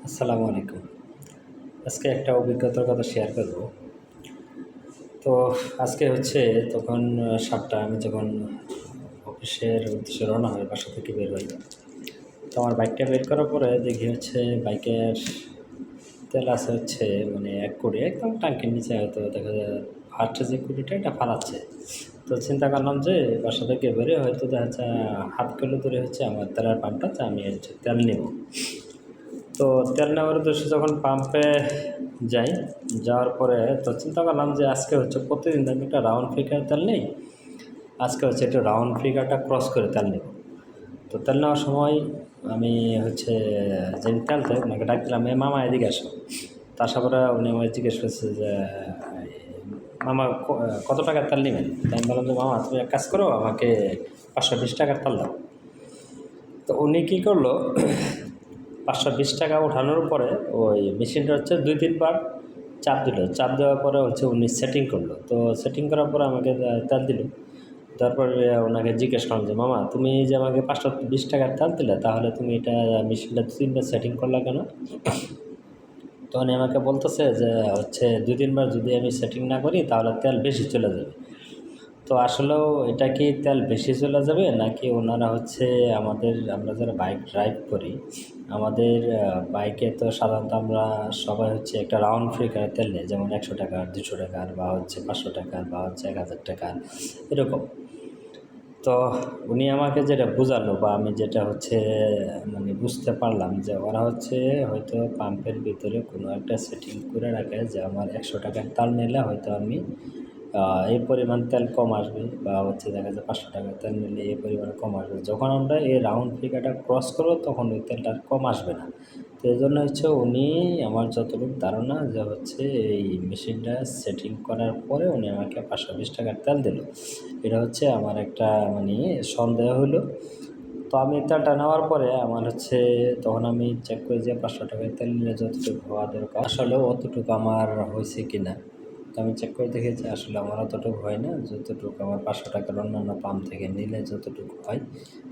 আসসালামু আলাইকুম। আজকে একটা অভিজ্ঞতার কথা শেয়ার করব। তো আজকে হচ্ছে তখন ৭টা আমি যখন অফিসের উদ্দেশ্যে রওনা হই, বাসা থেকে বের হই। তো আমার বাইকটা বের করার পরে দেখি হচ্ছে বাইকের তেল আছে হচ্ছে ১ কোটি একদম ট্যাঙ্কির নিচে হয়তো দেখা যায় ফার্স্টে যে কোটিটা এটা ফালাচ্ছে। তো চিন্তা করলাম যে বাসা থেকে বেরে হয়তো দেখা যাচ্ছে ০.৫ কিলো দূরে হচ্ছে আমার তেলের পাম্পটাতে আমি হচ্ছে তেল নেব। তো তেল নেওয়ার উদ্দেশ্যে যখন পাম্পে যাই, যাওয়ার পরে তো চিন্তা করলাম যে আজকে হচ্ছে প্রতিদিন তো আমি একটা রাউন্ড ফিগার তেল নেই। আজকে হচ্ছে একটু রাউন্ড ফিগারটা ক্রস করে তেল নেব। তো তেল নেওয়ার সময় আমি হচ্ছে যিনি তেল দেয় ওনাকে ডাক দিলাম, "এ মামা এদিকে আসো।" তো আসার পরে উনি আমাকে জিজ্ঞেস করছে যে, "মামা কত টাকার তেল নেবেন?" তো আমি বললাম যে, "মামা তুমি এক কাজ করো, আমাকে ৫২০ টাকার তেল দাও।" তো উনি কী করলো, ৫২০ টাকা ওঠানোর পরে ওই মেশিনটা হচ্ছে ২-৩ বার চাপ দিল। চাপ দেওয়ার পরে হচ্ছে উনি সেটিং করলো। তো সেটিং করার পরে আমাকে তেল দিল। তারপরে ওনাকে জিজ্ঞেস করলাম যে, "মামা তুমি যে আমাকে ৫২০ টাকার তেল দিলে, তাহলে তুমি এটা মেশিনটা ২-৩ বার সেটিং করলা কেন?" তো উনি আমাকে বলতেছে যে হচ্ছে ২-৩ বার যদি আমি সেটিং না করি তাহলে তেল বেশি চলে যাবে। তো আসলেও এটা কি তেল বেশি চলে যাবে নাকি ওনারা হচ্ছে আমরা যারা বাইক ড্রাইভ করি, আমাদের বাইকে তো সাধারণত আমরা সবাই হচ্ছে একটা রাউন্ড ফিগারে তেল নেই, যেমন ১০০ টাকার, ২০০ টাকার বা হচ্ছে ৫০০ টাকার বা হচ্ছে ১,০০০ টাকার এরকম। তো উনি আমাকে যেটা বোঝালো বা আমি যেটা হচ্ছে বুঝতে পারলাম যে ওরা হচ্ছে হয়তো পাম্পের ভিতরে কোনো একটা সেটিং করে রাখে যে আমার ১০০ টাকার তেল নিলে হয়তো আমি এই পরিমাণ তেল কম আসবে বা হচ্ছে দেখা যায় ৫০০ টাকার তেল নিলে এই পরিমাণে কম আসবে। যখন আমরা এই রাউন্ড ফিগারটা ক্রস করব তখন ওই তেলটা আর কম আসবে না। তো এজন্য হচ্ছে উনি আমার যতটুকু ধারণা যে হচ্ছে এই মেশিনটা সেটিং করার পরে উনি আমাকে ৫২০ টাকার তেল দিল। এটা হচ্ছে আমার একটা সন্দেহ হইলো। তো আমি তেলটা নেওয়ার পরে আমার হচ্ছে তখন আমি চেক করি যে ৫০০ টাকার তেল নিলে যতটুকু হওয়া দরকার আসলেও অতটুকু আমার হয়েছে কি না। তো আমি চেক করে দেখি যে আসলে আমার অতটুকু হয় না, যতটুকু আমার ৫০০ টাকার অন্যান্য পাম্প থেকে নিলে যতটুকু হয়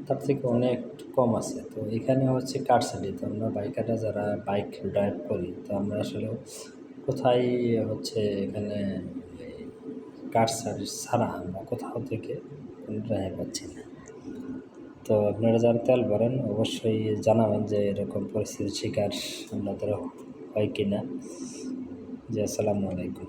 তার থেকে অনেক কম আছে। তো এখানে হচ্ছে কারসাজি। তো আমরা বাইকাররা যারা বাইক ড্রাইভ করি তো আমরা আসলেও কোথায় হচ্ছে এখানে এই কার সার্ভিস ছাড়া আমরা কোথাও থেকে কোনো রেহাই পাচ্ছি না। তো আপনারা যারা তেল ভরেন অবশ্যই জানাবেন যে এরকম পরিস্থিতির শিকার আপনাদের হয় কি না। জি, আসসালামু আলাইকুম।